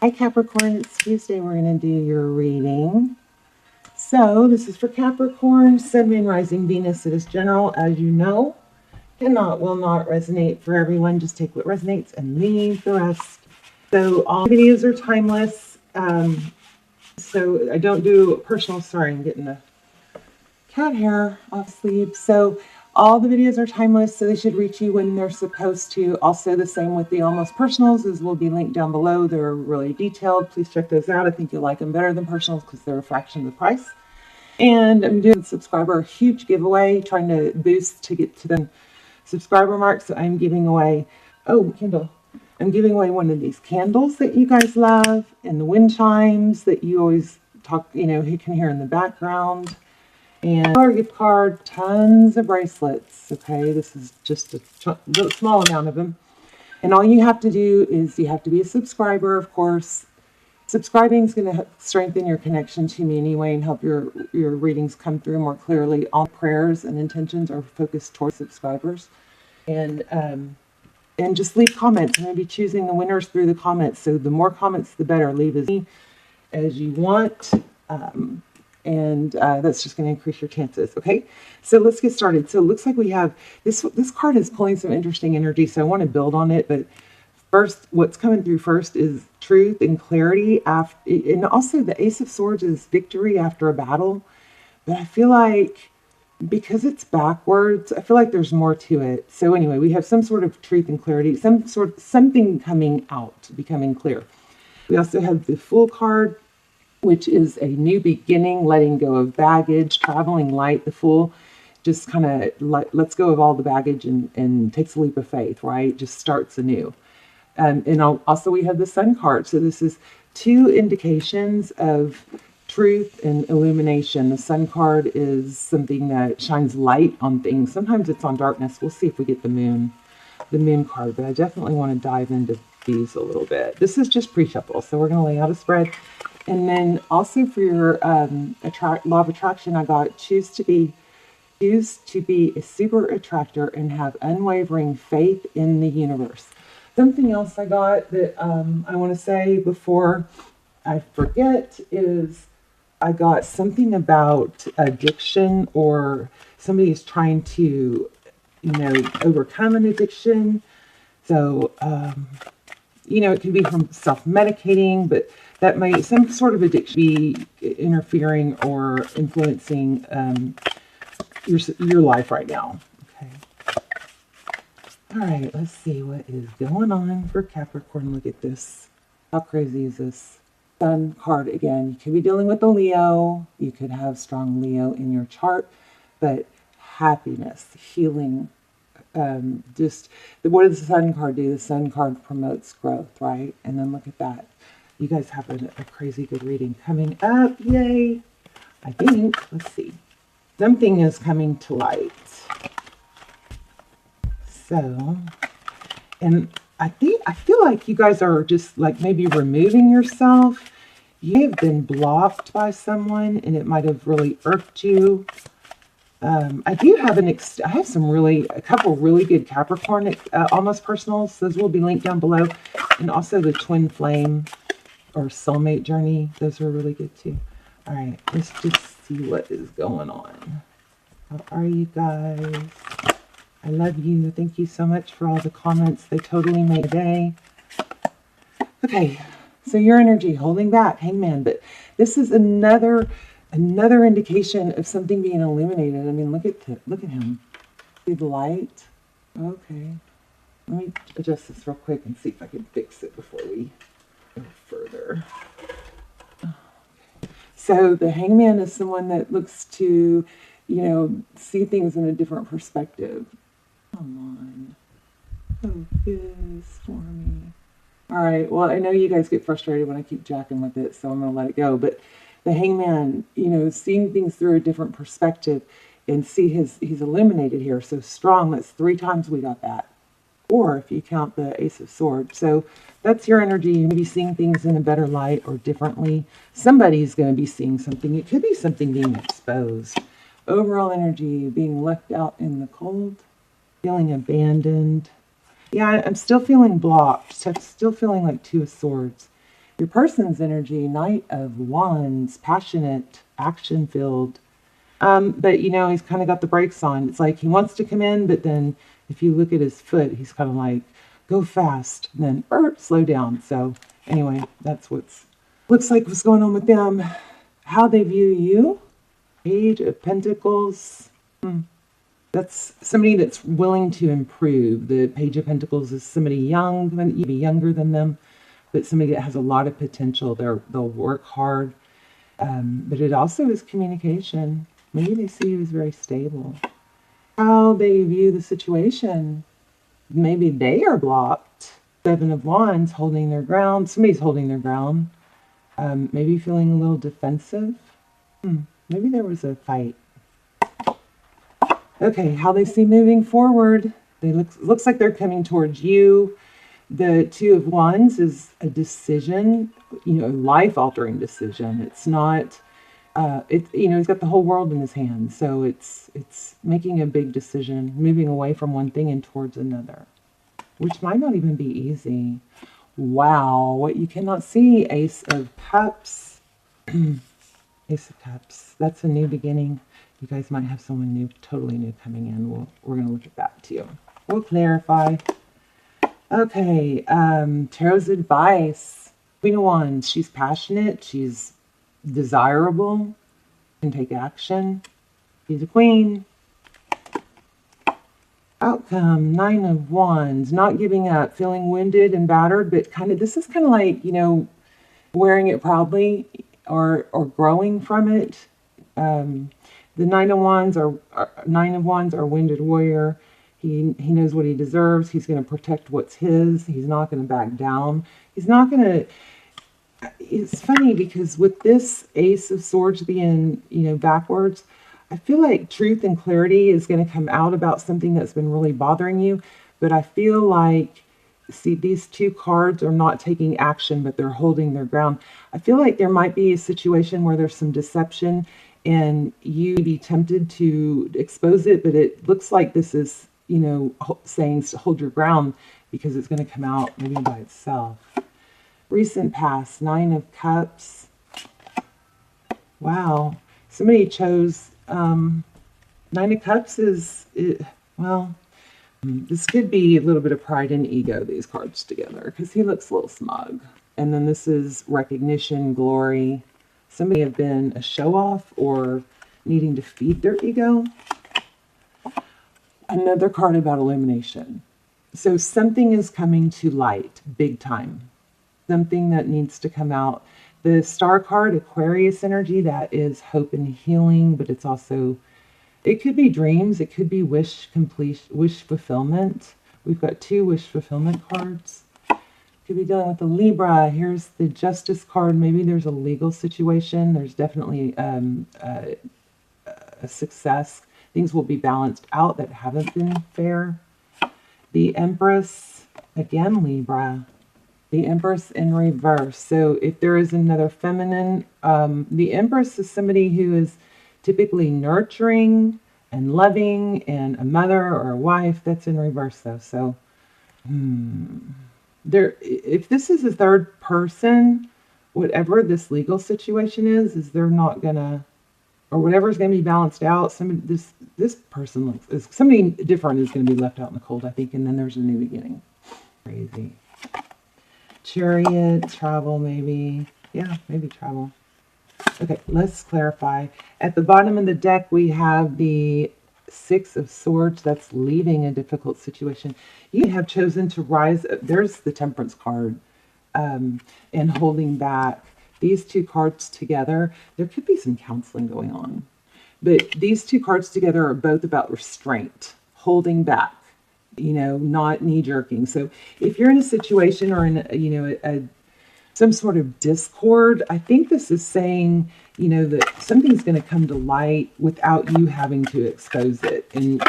Hi Capricorn, it's Tuesday. We're going to do your reading. So this is for Capricorn, Sun, Moon, Rising, Venus. It is general, as you know. Will not resonate for everyone. Just take what resonates and leave the rest. So all videos are timeless. So I don't do personal. Sorry, I'm getting the cat hair off sleeve. So all the videos are timeless, so they should reach you when they're supposed to. Also the same with the almost personals, as will be linked down below. They're really detailed. Please check those out. I think you'll like them better than personals because they're a fraction of the price. And I'm doing a subscriber huge giveaway, trying to boost to get to the subscriber mark. So I'm giving away, oh, Kindle. I'm giving away one of these candles that you guys love and the wind chimes that you always talk, you can hear in the background. And our gift card, tons of bracelets. Okay, this is just a small amount of them. And all you have to do is you have to be a subscriber, of course. Subscribing is going to strengthen your connection to me anyway and help your readings come through more clearly. All prayers and intentions are focused towards subscribers. And just leave comments. I'm going to be choosing the winners through the comments. So the more comments, the better. Leave as many as you want. And that's just going to increase your chances. Okay, so let's get started. So it looks like we have this card is pulling some interesting energy, so I want to build on it. But first, what's coming through first is truth and clarity, and also the Ace of Swords is victory after a battle. But I feel like because it's backwards, I feel like there's more to it. So anyway, we have some sort of truth and clarity, something coming out, becoming clear. We also have the Fool card, which is a new beginning, letting go of baggage, traveling light. The Fool just kind of lets go of all the baggage and takes a leap of faith, right? Just starts anew. And also we have the Sun card. So this is two indications of truth and illumination. The Sun card is something that shines light on things. Sometimes it's on darkness. We'll see if we get the Moon card, but I definitely want to dive into these a little bit. This is just pre-shuffle, so we're going to lay out a spread. And then also for your law of attraction, I got choose to be a super attractor and have unwavering faith in the universe. Something else I got that I want to say before I forget is I got something about addiction, or somebody's trying to, overcome an addiction. So, it can be from self-medicating, but that might, some sort of addiction, be interfering or influencing your life right now. Okay. All right, let's see what is going on for Capricorn. Look at this. How crazy is this? Sun card again. You could be dealing with a Leo. You could have strong Leo in your chart, but happiness, healing. Just what does the Sun card do? The Sun card promotes growth, right? And then look at that. You guys have a crazy good reading coming up. Yay. I think, let's see. Something is coming to light. So, and I feel like you guys are just like maybe removing yourself. You have been blocked by someone and it might have really irked you. I do have I have a couple really good Capricorn almost personals. Those will be linked down below. And also the Twin Flame or Soulmate journey. Those are really good too. All right, let's just see what is going on. How are you guys? I love you. Thank you so much for all the comments. They totally made a day. Okay, so your energy holding back, Hangman, but this is another indication of something being illuminated. I mean, look at him. See the light? Okay. Let me adjust this real quick and see if I can fix it before we go further. Okay. So the Hangman is someone that looks to, see things in a different perspective. Come on. Focus for me. All right. Well, I know you guys get frustrated when I keep jacking with it, so I'm going to let it go. But the Hangman, seeing things through a different perspective and see he's illuminated here. So strong. That's 3 times we got that. Or if you count the Ace of Swords. So that's your energy. You're going to be seeing things in a better light or differently. Somebody's going to be seeing something. It could be something being exposed. Overall energy, being left out in the cold, feeling abandoned. Yeah, I'm still feeling blocked. I'm still feeling like 2 of Swords. Your person's energy, Knight of Wands, passionate, action-filled. But, you know, he's kind of got the brakes on. It's like he wants to come in, but then if you look at his foot, he's kind of like, go fast, and then slow down. So anyway, that's looks like what's going on with them. How they view you. Page of Pentacles. That's somebody that's willing to improve. The Page of Pentacles is somebody young, maybe younger than them, but somebody that has a lot of potential. They'll work hard. But it also is communication. Maybe they see you as very stable. How they view the situation. Maybe they are blocked. Seven of Wands, holding their ground. Somebody's holding their ground. Maybe feeling a little defensive. Maybe there was a fight. Okay, how they see moving forward. They looks like they're coming towards you. The Two of Wands is a decision, you know, life-altering decision. It's not, you know, he's got the whole world in his hands. So it's making a big decision, moving away from one thing and towards another, which might not even be easy. Wow, what you cannot see, Ace of Cups. Ace of Cups, that's a new beginning. You guys might have someone new, totally new coming in. We're going to look at that too. We'll clarify. Okay, Tarot's advice. Queen of Wands, she's passionate, she's desirable, can take action. She's a queen. Outcome, Nine of Wands, not giving up, feeling wounded and battered, but this is kind of like, you know, wearing it proudly or growing from it. The Nine of Wands are wounded warrior. He knows what he deserves. He's going to protect what's his. He's not going to back down. He's not going to... It's funny because with this Ace of Swords being, you know, backwards, I feel like truth and clarity is going to come out about something that's been really bothering you. But I feel like, see, these two cards are not taking action, but they're holding their ground. I feel like there might be a situation where there's some deception and you be tempted to expose it, but it looks like this is, you know, saying hold your ground because it's going to come out maybe by itself. Recent past, Nine of Cups. Wow. Somebody chose, Nine of Cups well, this could be a little bit of pride and ego, these cards together, because he looks a little smug. And then this is recognition, glory. Somebody have been a show-off or needing to feed their ego. Another card about illumination. So something is coming to light, big time. Something that needs to come out. The Star card, Aquarius energy, that is hope and healing, but it's also, it could be dreams, it could be wish fulfillment. We've got two wish fulfillment cards. Could be dealing with the Libra. Here's the Justice card. Maybe there's a legal situation. There's definitely a success. Things will be balanced out that haven't been fair. The Empress, again, Libra. The Empress in reverse. So if there is another feminine, the Empress is somebody who is typically nurturing and loving and a mother or a wife. That's in reverse though. So if this is a third person, whatever this legal situation is they're not gonna, or whatever is gonna be balanced out. This person somebody different is gonna be left out in the cold, I think, and then there's a new beginning. Crazy. Chariot, travel, maybe. Yeah, maybe travel. Okay, let's clarify. At the bottom of the deck, we have the Six of Swords. That's leaving a difficult situation. You have chosen to rise. There's the Temperance card, and holding back. These two cards together, there could be some counseling going on. But these two cards together are both about restraint, holding back, you know, not knee-jerking. So if you're in a situation or in, you know, some sort of discord, I think this is saying, you know, that something's going to come to light without you having to expose it. And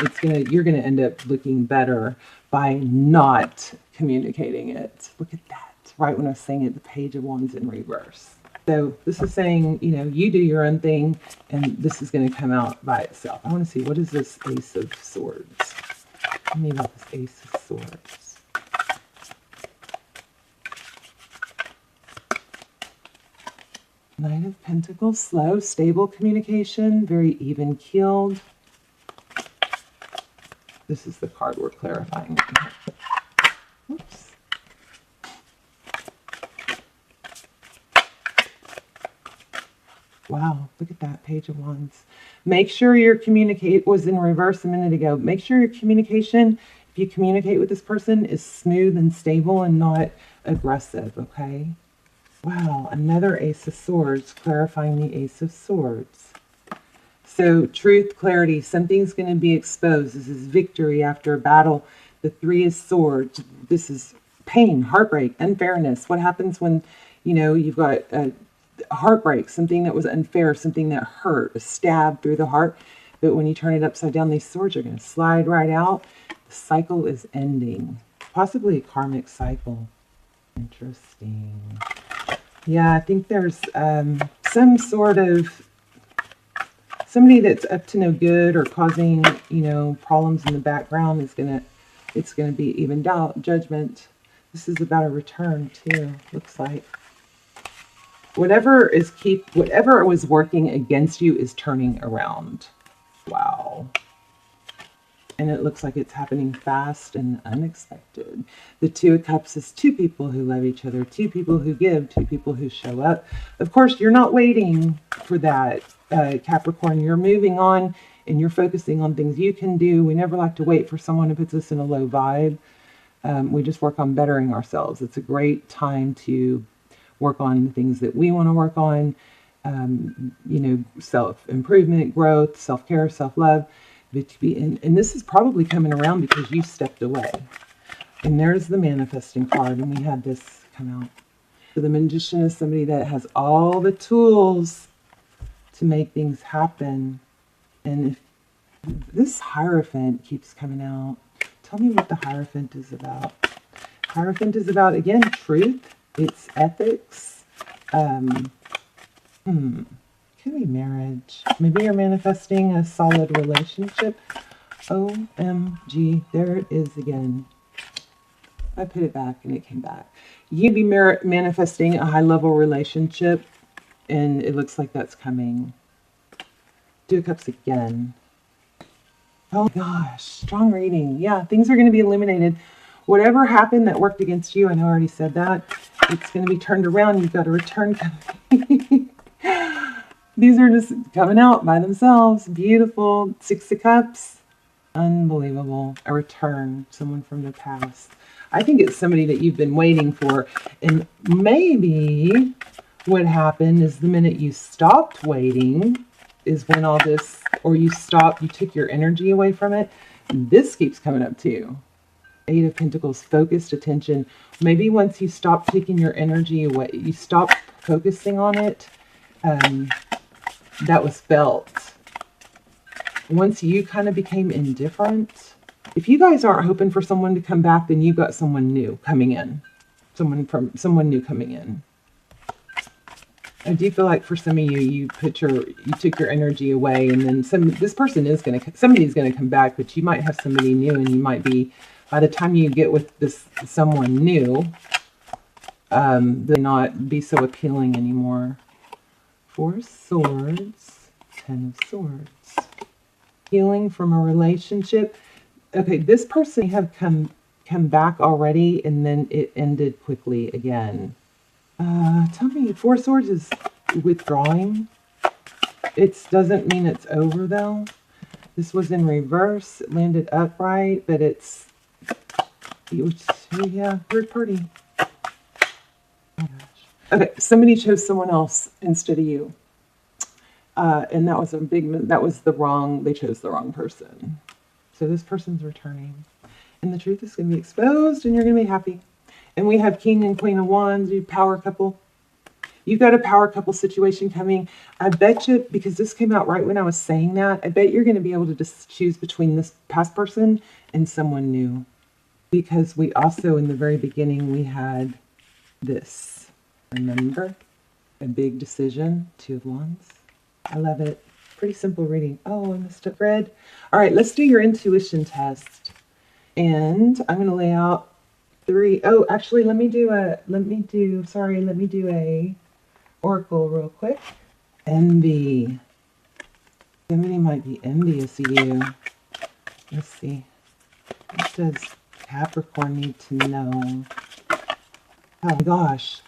you're going to end up looking better by not communicating it. Look at that. Right when I was saying it, the Page of Wands in reverse. So this is saying, you know, you do your own thing and this is going to come out by itself. I want to see, what is this Ace of Swords? Tell me about this Ace of Swords. Knight of Pentacles, slow, stable communication, very even-keeled. This is the card we're clarifying. Oops. Wow, look at that, Page of Wands. Make sure your communicate was in reverse a minute ago. Make sure your communication, if you communicate with this person, is smooth and stable and not aggressive, okay? Wow, another Ace of Swords, clarifying the Ace of Swords. So truth, clarity, something's going to be exposed. This is victory after a battle. The Three of Swords, this is pain, heartbreak, unfairness. What happens when, you know, you've got a heartbreak, something that was unfair, something that hurt, a stab through the heart. But when you turn it upside down, these swords are going to slide right out. The cycle is ending. Possibly a karmic cycle. Interesting. Yeah, I think there's some sort of somebody that's up to no good or causing, you know, problems in the background is it's gonna be evened out. Judgment. This is about a return too, looks like. Whatever was working against you is turning around. Wow. And it looks like it's happening fast and unexpected. The Two of Cups is two people who love each other, two people who give, two people who show up. Of course, you're not waiting for that, Capricorn. You're moving on and you're focusing on things you can do. We never like to wait for someone who puts us in a low vibe. We just work on bettering ourselves. It's a great time to work on the things that we want to work on. You know, self-improvement, growth, self-care, self-love. And this is probably coming around because you stepped away. And there's the manifesting card, and we had this come out. So the Magician is somebody that has all the tools to make things happen. And if this Hierophant keeps coming out, tell me what the Hierophant is about. Hierophant is about, again, truth. It's ethics. Could be marriage. Maybe you're manifesting a solid relationship. OMG, there it is again. I put it back and it came back. You'd be manifesting a high-level relationship, and it looks like that's coming. Two of Cups again. Oh gosh, strong reading. Yeah, things are going to be illuminated. Whatever happened that worked against you, I know I already said that, it's going to be turned around. You've got a return coming. These are just coming out by themselves. Beautiful. Six of Cups. Unbelievable. A return. Someone from the past. I think it's somebody that you've been waiting for. And maybe what happened is the minute you stopped waiting is when all this, or you took your energy away from it. This keeps coming up too. Eight of Pentacles. Focused attention. Maybe once you stop taking your energy away, you stop focusing on it, that was felt. Once you kind of became indifferent, if you guys aren't hoping for someone to come back, then you've got someone new coming in. Someone new coming in. I do feel like for some of you, you took your energy away, and then somebody's gonna come back, but you might have somebody new, and you might be, by the time you get with someone new, they not be so appealing anymore. Four of Swords, Ten of Swords. Healing from a relationship. Okay, this person have come back already, and then it ended quickly again. Tell me, Four of Swords is withdrawing. It doesn't mean it's over though. This was in reverse. It landed upright, but yeah, third party. Oh gosh. Okay, somebody chose someone else instead of you. And that was they chose the wrong person. So this person's returning. And the truth is going to be exposed, and you're going to be happy. And we have King and Queen of Wands, you power couple. You've got a power couple situation coming. I bet you, because this came out right when I was saying that, I bet you're going to be able to just choose between this past person and someone new. Because we also, in the very beginning, we had this. Remember? A big decision. Two of Wands. I love it. Pretty simple reading. Oh, I missed it. Red. All right, let's do your intuition test. And I'm going to lay out three. Oh, actually, let me do a Oracle real quick. Envy. Somebody might be envious of you. Let's see. What does Capricorn need to know? Oh my gosh.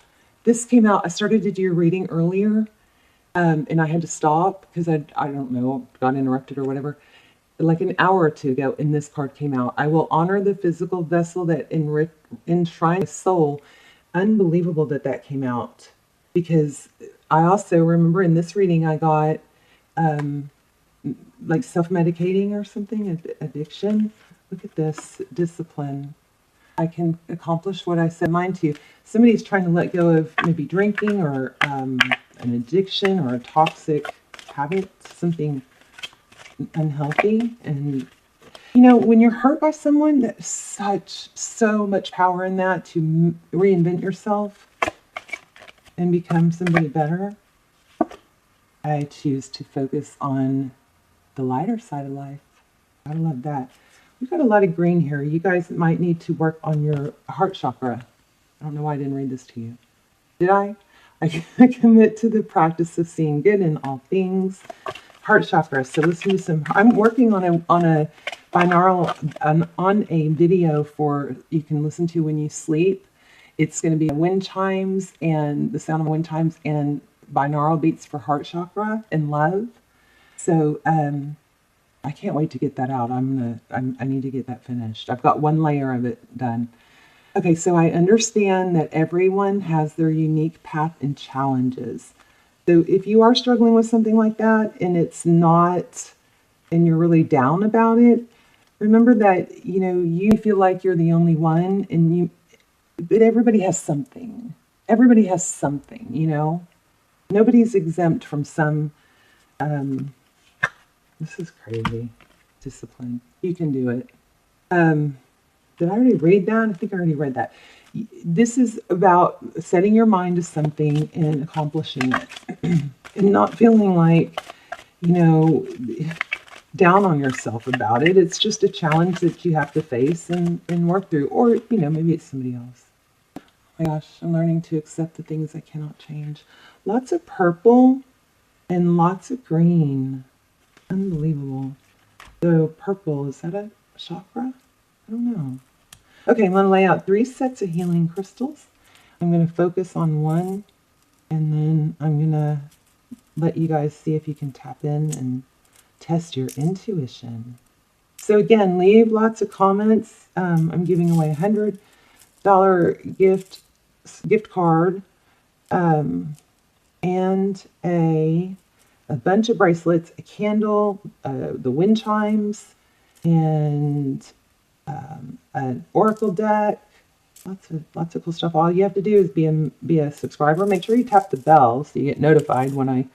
This came out. I started to do your reading earlier, and I had to stop because I don't know, got interrupted or whatever. Like an hour or two ago, and this card came out. I will honor the physical vessel that enshrines my soul. Unbelievable that that came out, because I also remember in this reading I got like self-medicating or something, addiction. Look at this, discipline. I can accomplish what I set mind to. Somebody's trying to let go of maybe drinking or an addiction or a toxic habit, something unhealthy. And you know, when you're hurt by someone, there's so much power in that to reinvent yourself and become somebody better. I choose to focus on the lighter side of life. I love that. We've got a lot of green here. You guys might need to work on your heart chakra. I don't know why I didn't read this to you. Did I? I commit to the practice of seeing good in all things. Heart chakra. So listen to some. I'm working on a binaural on a video for you can listen to when you sleep. It's going to be wind chimes and the sound of wind chimes and binaural beats for heart chakra and love. So I can't wait to get that out. I need to get that finished. I've got one layer of it done. Okay, so I understand that everyone has their unique path and challenges. So if you are struggling with something like that and it's not, and you're really down about it, remember that, you know, you feel like you're the only one, but everybody has something. Everybody has something, you know. Nobody's exempt from some, this is crazy, discipline. You can do it. Did I already read that? I think I already read that. This is about setting your mind to something and accomplishing it and not feeling like, you know, down on yourself about it. It's just a challenge that you have to face and work through. Or, you know, maybe it's somebody else. Oh my gosh, I'm learning to accept the things I cannot change. Lots of purple and lots of green. Unbelievable. So purple, is that a chakra? I don't know. Okay, I'm going to lay out 3 sets of healing crystals. I'm going to focus on one, and then I'm going to let you guys see if you can tap in and test your intuition. So again, leave lots of comments. I'm giving away a $100 gift card and a bunch of bracelets, a candle, the wind chimes, and an oracle deck. Lots of cool stuff. All you have to do is be a subscriber. Make sure you tap the bell so you get notified when I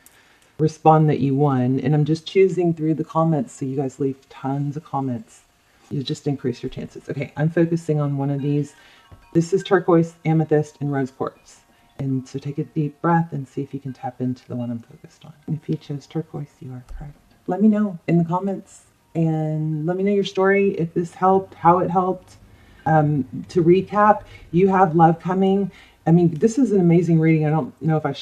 respond that you won. And I'm just choosing through the comments, so you guys leave tons of comments. You just increase your chances. Okay, I'm focusing on one of these. This is turquoise, amethyst, and rose quartz. And so take a deep breath and see if you can tap into the one I'm focused on. And if you chose turquoise, you are correct. Let me know in the comments and let me know your story, if this helped, how it helped. To recap, you have love coming. I mean, this is an amazing reading. I don't know if I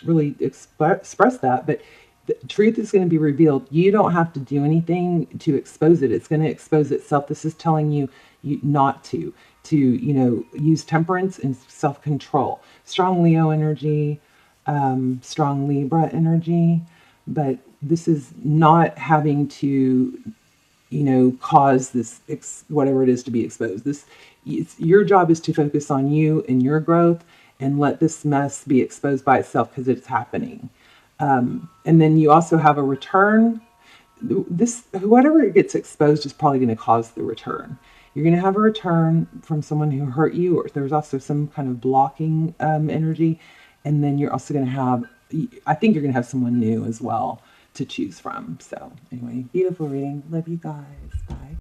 really express that, but the truth is going to be revealed. You don't have to do anything to expose it. It's going to expose itself. This is telling you not to, you know, use temperance and self-control. Strong Leo energy, strong Libra energy, but this is not having to, you know, cause this, whatever it is, to be exposed. Your job is to focus on you and your growth and let this mess be exposed by itself because it's happening. And then you also have a return. Whatever gets exposed is probably going to cause the return. You're going to have a return from someone who hurt you, or there's also some kind of blocking energy. And then you're also going to have, I think you're going to have someone new as well to choose from. So anyway, beautiful reading. Love you guys. Bye.